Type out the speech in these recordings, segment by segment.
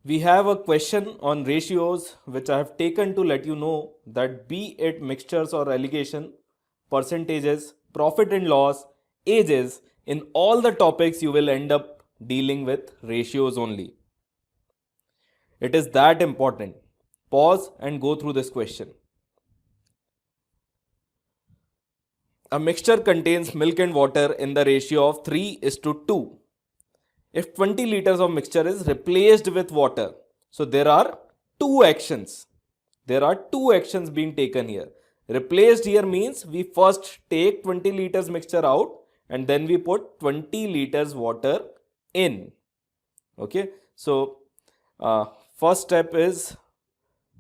We have a question on ratios which I have taken to let you know that be it mixtures or alligation, percentages, profit and loss, ages, in all the topics you will end up dealing with ratios only. It is that important. Pause and go through this question. A mixture contains milk and water in the ratio of 3:2. If 20 liters of mixture is replaced with water, so there are two actions. There are two actions being taken here. Replaced here means we first take 20 liters mixture out and then we put 20 liters water in. Okay, so first step is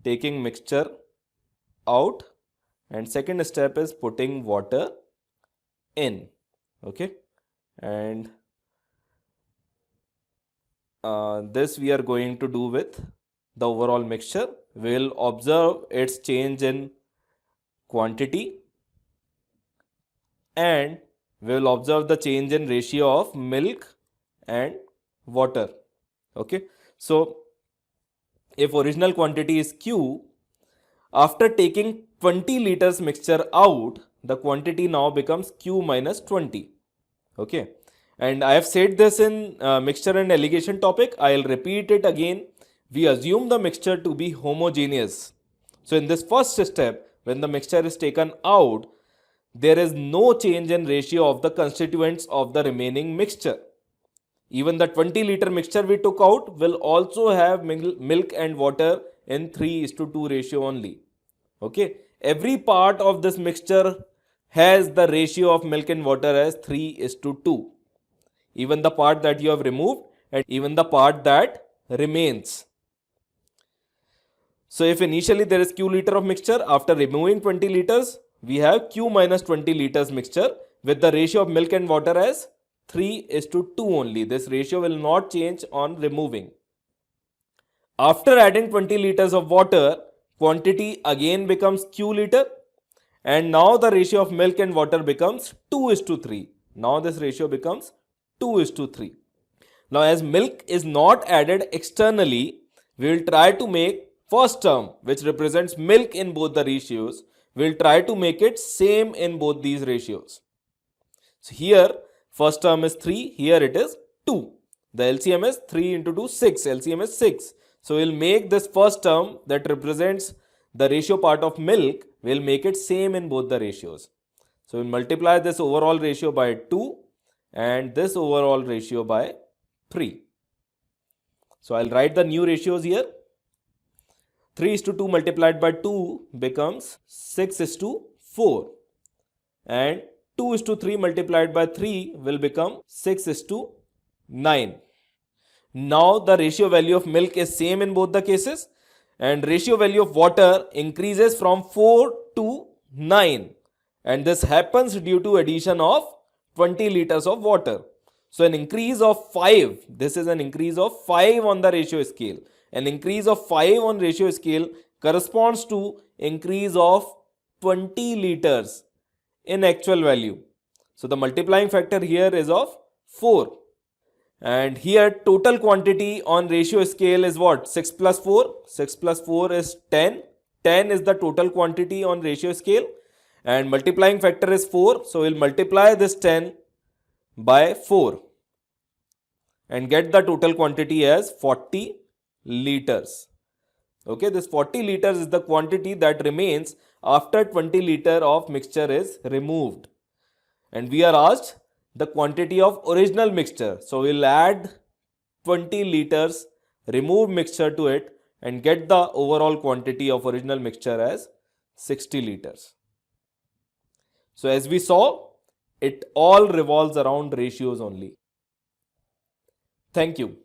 taking mixture out and second step is putting water in. Okay, and this we are going to do with the overall mixture. We will observe its change in quantity and we will observe the change in ratio of milk and water. Okay, so if original quantity is Q, after taking 20 liters mixture out, the quantity now becomes Q minus 20. Okay, and I have said this in mixture and alligation topic. I'll repeat it again. We assume the mixture to be homogeneous. So in this first step, when the mixture is taken out, there is no change in ratio of the constituents of the remaining mixture. Even the 20 liter mixture we took out will also have milk and water in 3:2 ratio only. Okay, every part of this mixture has the ratio of milk and water as 3:2. Even the part that you have removed and even the part that remains. So if initially there is Q liter of mixture, after removing 20 liters, we have Q minus 20 liters mixture with the ratio of milk and water as 3:2 only. This ratio will not change on removing. After adding 20 liters of water, quantity again becomes Q liter and now the ratio of milk and water becomes 2:3. Now this ratio becomes 2:3. Now as milk is not added externally, we will try to make first term which represents milk in both the ratios, we will try to make it same in both these ratios. So here first term is 3, here it is 2. The LCM is 3 into 2, 6. LCM is 6. So we'll make this first term that represents the ratio part of milk, we'll make it same in both the ratios. So we'll multiply this overall ratio by 2 and this overall ratio by 3. So I'll write the new ratios here. 3:2 multiplied by 2 becomes 6:4 and 2:3 multiplied by 3 will become 6:9. Now the ratio value of milk is same in both the cases and ratio value of water increases from 4 to 9 and this happens due to addition of 20 liters of water. So an increase of 5, this is an increase of 5 on the ratio scale. An increase of 5 on ratio scale corresponds to increase of 20 liters in actual value. So the multiplying factor here is of 4. And here total quantity on ratio scale is what? 6 plus 4. 6 plus 4 is 10. 10 is the total quantity on ratio scale. And multiplying factor is 4. So we'll multiply this 10 by 4. And get the total quantity as 40 liters. Okay, this 40 liters is the quantity that remains after 20 liter of mixture is removed. And we are asked the quantity of original mixture. So we'll add 20 liters removed mixture to it and get the overall quantity of original mixture as 60 liters. So as we saw, it all revolves around ratios only. Thank you.